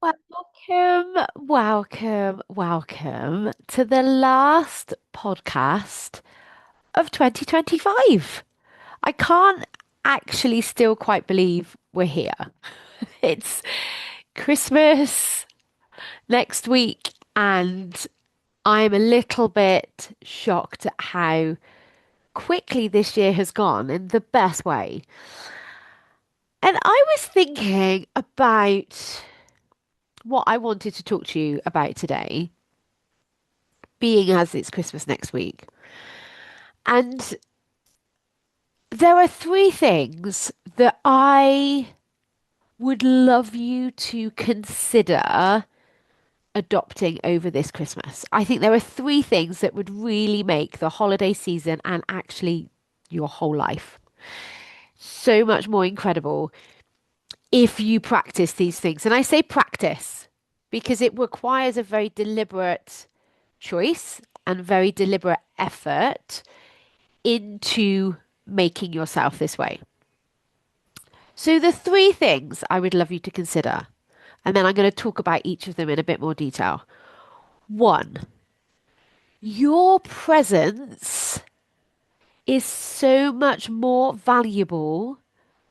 Welcome to the last podcast of 2025. I can't actually still quite believe we're here. It's Christmas next week, and I'm a little bit shocked at how quickly this year has gone in the best way. And I was thinking about what I wanted to talk to you about today, being as it's Christmas next week. And there are three things that I would love you to consider adopting over this Christmas. I think there are three things that would really make the holiday season and actually your whole life so much more incredible if you practice these things. And I say practice because it requires a very deliberate choice and very deliberate effort into making yourself this way. So, the three things I would love you to consider, and then I'm going to talk about each of them in a bit more detail. One, your presence is so much more valuable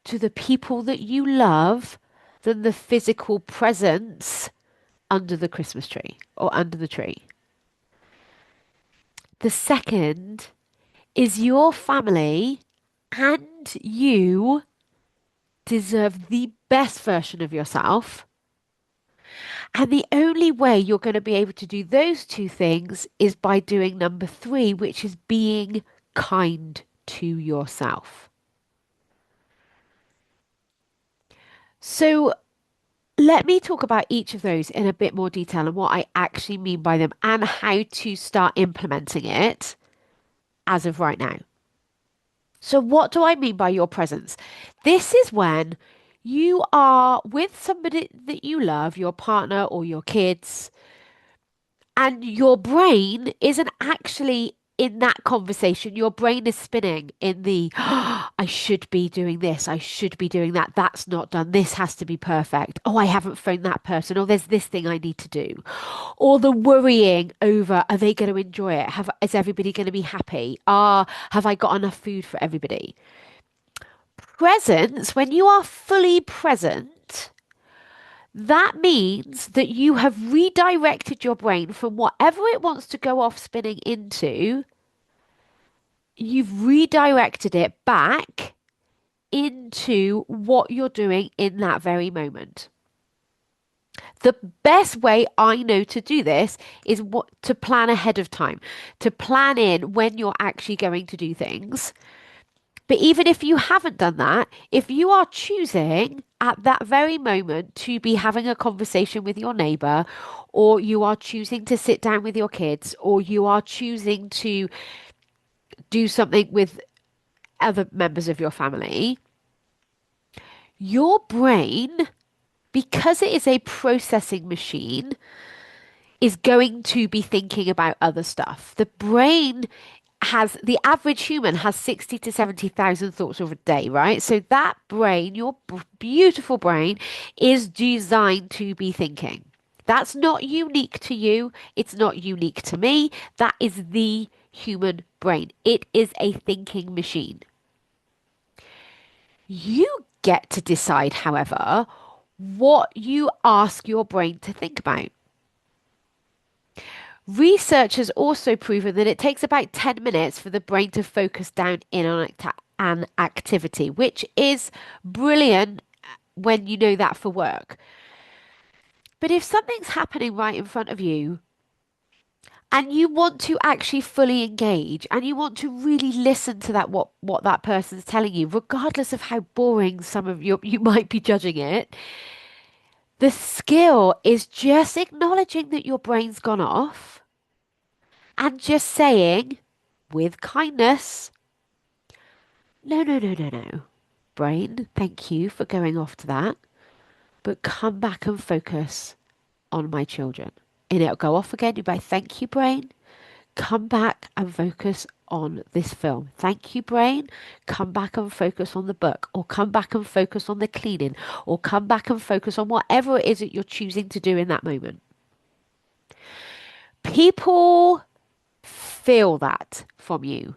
to the people that you love than the physical presence under the Christmas tree or under the tree. The second is your family and you deserve the best version of yourself. And the only way you're going to be able to do those two things is by doing number three, which is being kind to yourself. So let me talk about each of those in a bit more detail and what I actually mean by them and how to start implementing it as of right now. So, what do I mean by your presence? This is when you are with somebody that you love, your partner or your kids, and your brain isn't actually in that conversation. Your brain is spinning in the, "Oh, I should be doing this. I should be doing that. That's not done. This has to be perfect. Oh, I haven't phoned that person. Or there's this thing I need to do." Or the worrying over, are they going to enjoy it? Is everybody going to be happy? Have I got enough food for everybody? Presence, when you are fully present, that means that you have redirected your brain from whatever it wants to go off spinning into, you've redirected it back into what you're doing in that very moment. The best way I know to do this is what to plan ahead of time, to plan in when you're actually going to do things. But even if you haven't done that, if you are choosing at that very moment to be having a conversation with your neighbor, or you are choosing to sit down with your kids, or you are choosing to do something with other members of your family, your brain, because it is a processing machine, is going to be thinking about other stuff. The average human has 60 to 70,000 thoughts over a day, right? So that brain, your beautiful brain, is designed to be thinking. That's not unique to you. It's not unique to me. That is the human brain. It is a thinking machine. You get to decide, however, what you ask your brain to think about. Research has also proven that it takes about 10 minutes for the brain to focus down in on an activity, which is brilliant when you know that for work. But if something's happening right in front of you and you want to actually fully engage and you want to really listen to what that person's telling you, regardless of how boring you might be judging it, the skill is just acknowledging that your brain's gone off and just saying, with kindness, no, no, no, no, no. Brain, thank you for going off to that, but come back and focus on my children. And it'll go off again. You'll be like, thank you, brain. Come back and focus on this film. Thank you, brain. Come back and focus on the book, or come back and focus on the cleaning, or come back and focus on whatever it is that you're choosing to do in that moment. People feel that from you.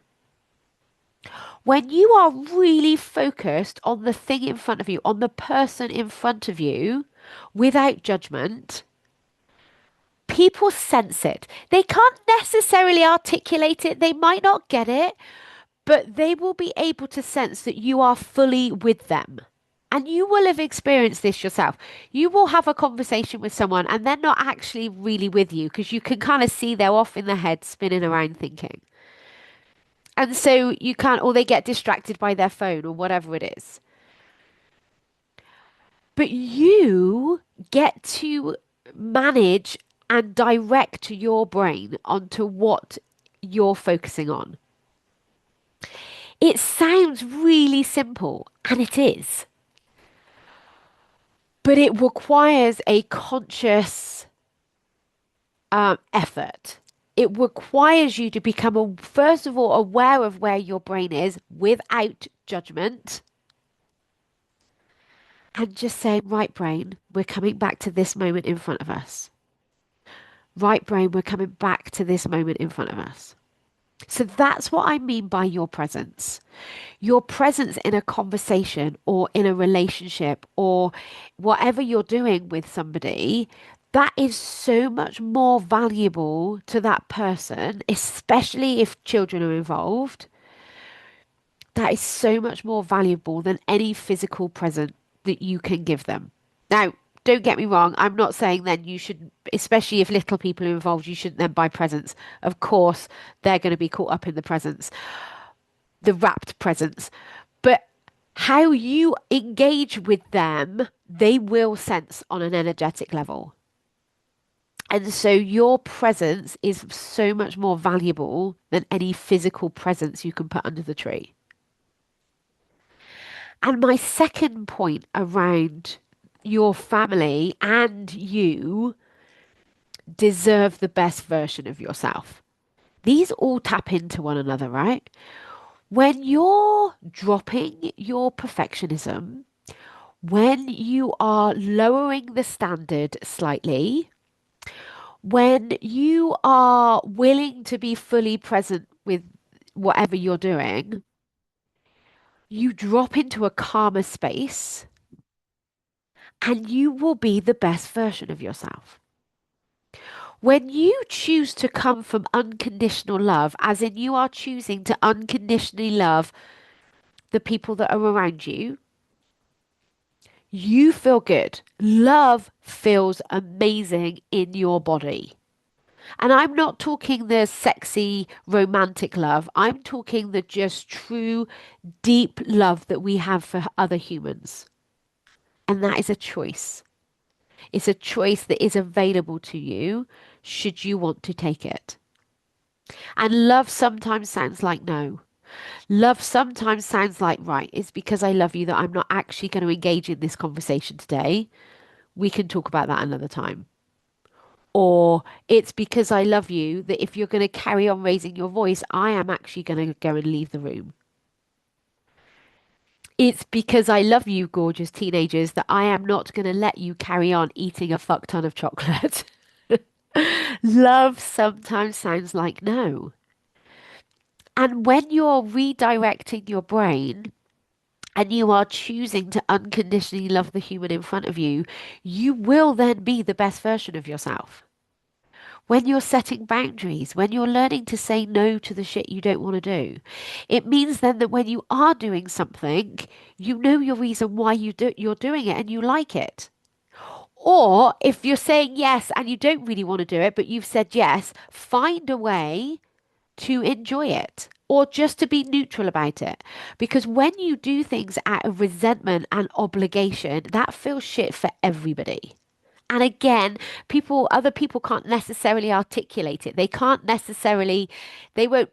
When you are really focused on the thing in front of you, on the person in front of you, without judgment, people sense it. They can't necessarily articulate it, they might not get it, but they will be able to sense that you are fully with them. And you will have experienced this yourself. You will have a conversation with someone and they're not actually really with you because you can kind of see they're off in their head spinning around thinking. And so you can't, or they get distracted by their phone or whatever it is. But you get to manage and direct your brain onto what you're focusing on. It sounds really simple, and it is, but it requires a conscious effort. It requires you to become, first of all, aware of where your brain is without judgment and just saying, right, brain, we're coming back to this moment in front of us. Right, brain, we're coming back to this moment in front of us. So that's what I mean by your presence. Your presence in a conversation or in a relationship or whatever you're doing with somebody, that is so much more valuable to that person, especially if children are involved. That is so much more valuable than any physical present that you can give them. Now, don't get me wrong, I'm not saying then you should, especially if little people are involved, you shouldn't then buy presents. Of course, they're going to be caught up in the presents, the wrapped presents. But how you engage with them, they will sense on an energetic level. And so your presence is so much more valuable than any physical presence you can put under the tree. And my second point around your family and you deserve the best version of yourself. These all tap into one another, right? When you're dropping your perfectionism, when you are lowering the standard slightly, when you are willing to be fully present with whatever you're doing, you drop into a calmer space and you will be the best version of yourself. When you choose to come from unconditional love, as in you are choosing to unconditionally love the people that are around you, you feel good. Love feels amazing in your body. And I'm not talking the sexy romantic love. I'm talking the just true, deep love that we have for other humans. And that is a choice. It's a choice that is available to you should you want to take it. And love sometimes sounds like no. Love sometimes sounds like, right, it's because I love you that I'm not actually going to engage in this conversation today. We can talk about that another time. Or it's because I love you that if you're going to carry on raising your voice, I am actually going to go and leave the room. It's because I love you, gorgeous teenagers, that I am not going to let you carry on eating a fuck ton of chocolate. Love sometimes sounds like no. And when you're redirecting your brain and you are choosing to unconditionally love the human in front of you, you will then be the best version of yourself. When you're setting boundaries, when you're learning to say no to the shit you don't want to do, it means then that when you are doing something, you know your reason why you're doing it and you like it. Or if you're saying yes and you don't really want to do it, but you've said yes, find a way to enjoy it or just to be neutral about it. Because when you do things out of resentment and obligation, that feels shit for everybody. And again, other people can't necessarily articulate it. They can't necessarily, they won't,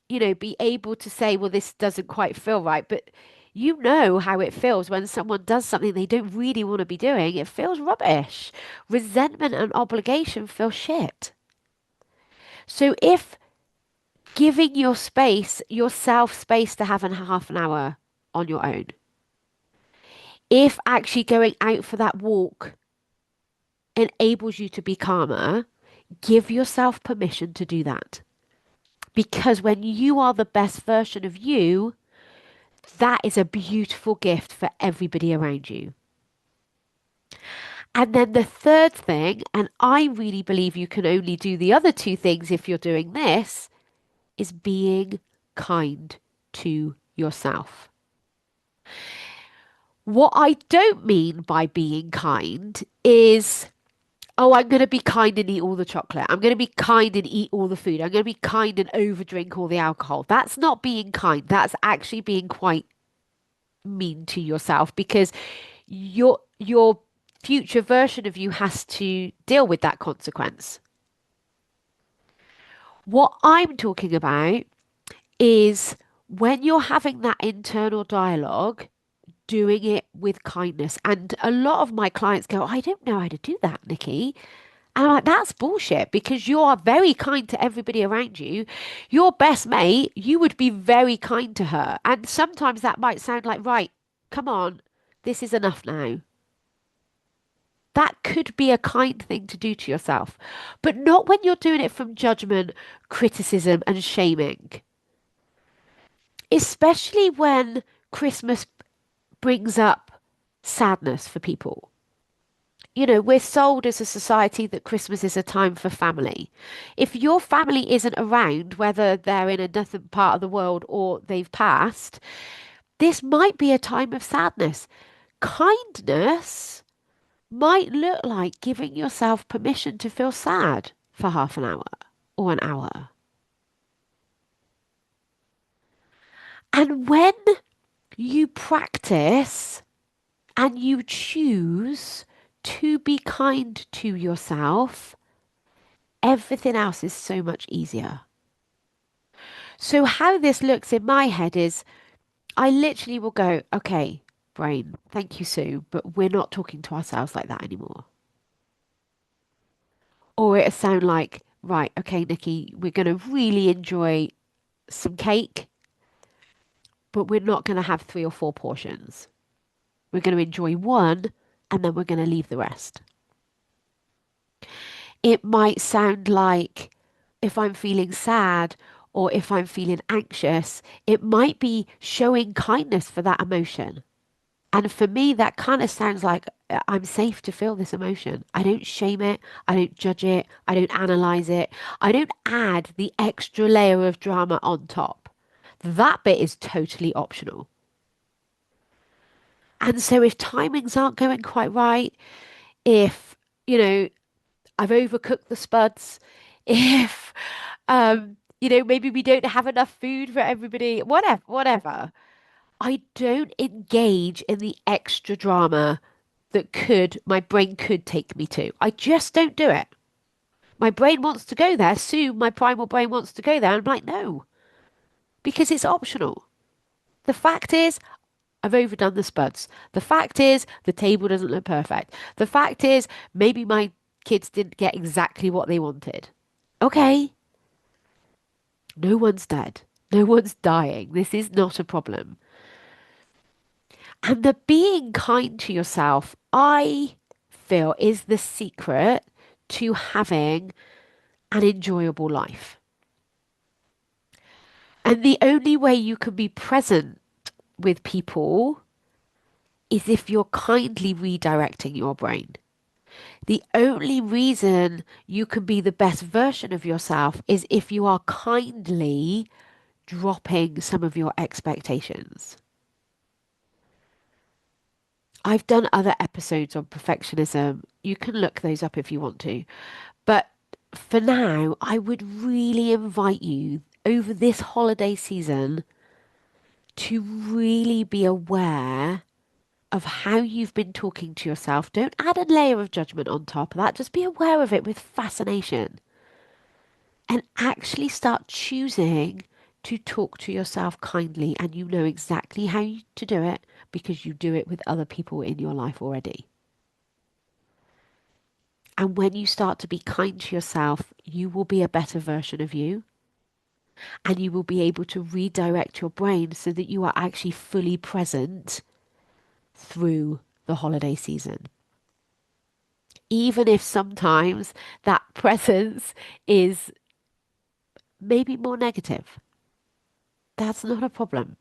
be able to say, well, this doesn't quite feel right. But you know how it feels when someone does something they don't really want to be doing. It feels rubbish. Resentment and obligation feel shit. So if Giving yourself space to have a half an hour on your own. If actually going out for that walk enables you to be calmer, give yourself permission to do that. Because when you are the best version of you, that is a beautiful gift for everybody around you. And then the third thing, and I really believe you can only do the other two things if you're doing this, is being kind to yourself. What I don't mean by being kind is, oh, I'm going to be kind and eat all the chocolate. I'm going to be kind and eat all the food. I'm going to be kind and overdrink all the alcohol. That's not being kind. That's actually being quite mean to yourself because your future version of you has to deal with that consequence. What I'm talking about is when you're having that internal dialogue, doing it with kindness. And a lot of my clients go, I don't know how to do that, Nikki. And I'm like, that's bullshit because you are very kind to everybody around you. Your best mate, you would be very kind to her. And sometimes that might sound like, right, come on, this is enough now. That could be a kind thing to do to yourself, but not when you're doing it from judgment, criticism, and shaming. Especially when Christmas brings up sadness for people. You know, we're sold as a society that Christmas is a time for family. If your family isn't around, whether they're in another part of the world or they've passed, this might be a time of sadness. Kindness might look like giving yourself permission to feel sad for half an hour or an hour. And when you practice and you choose to be kind to yourself, everything else is so much easier. So, how this looks in my head is I literally will go, okay, brain, thank you, Sue, but we're not talking to ourselves like that anymore. Or it'll sound like, right, okay, Nikki, we're going to really enjoy some cake, but we're not going to have three or four portions. We're going to enjoy one and then we're going to leave the rest. It might sound like if I'm feeling sad or if I'm feeling anxious, it might be showing kindness for that emotion. And for me, that kind of sounds like I'm safe to feel this emotion. I don't shame it. I don't judge it. I don't analyze it. I don't add the extra layer of drama on top. That bit is totally optional. And so if timings aren't going quite right, if, you know, I've overcooked the spuds, if, maybe we don't have enough food for everybody, whatever. I don't engage in the extra drama that my brain could take me to. I just don't do it. My brain wants to go there. Soon my primal brain wants to go there. I'm like, no, because it's optional. The fact is, I've overdone the spuds. The fact is, the table doesn't look perfect. The fact is, maybe my kids didn't get exactly what they wanted. Okay, no one's dead. No one's dying. This is not a problem. And the being kind to yourself, I feel, is the secret to having an enjoyable life. And the only way you can be present with people is if you're kindly redirecting your brain. The only reason you can be the best version of yourself is if you are kindly dropping some of your expectations. I've done other episodes on perfectionism. You can look those up if you want to. But for now, I would really invite you over this holiday season to really be aware of how you've been talking to yourself. Don't add a layer of judgment on top of that. Just be aware of it with fascination and actually start choosing to talk to yourself kindly. And you know exactly to do it because you do it with other people in your life already. And when you start to be kind to yourself, you will be a better version of you. And you will be able to redirect your brain so that you are actually fully present through the holiday season. Even if sometimes that presence is maybe more negative, that's not a problem.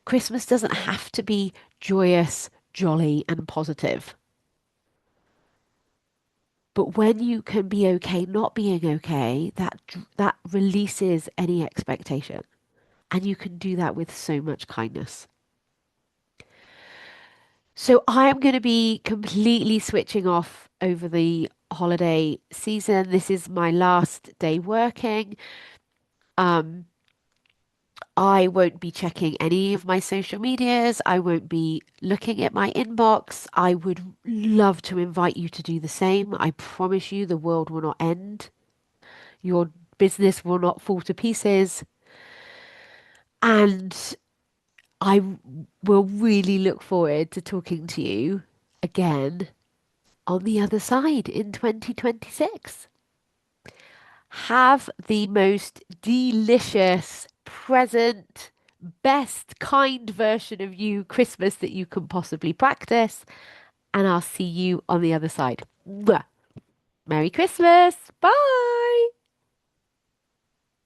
Christmas doesn't have to be joyous, jolly, and positive. But when you can be okay not being okay, that releases any expectation. And you can do that with so much kindness. So I am going to be completely switching off over the holiday season. This is my last day working. Um, I won't be checking any of my social medias. I won't be looking at my inbox. I would love to invite you to do the same. I promise you the world will not end. Your business will not fall to pieces. And I will really look forward to talking to you again on the other side in 2026. Have the most delicious, present, best, kind version of you Christmas that you can possibly practice, and I'll see you on the other side. Mwah. Merry Christmas. Bye.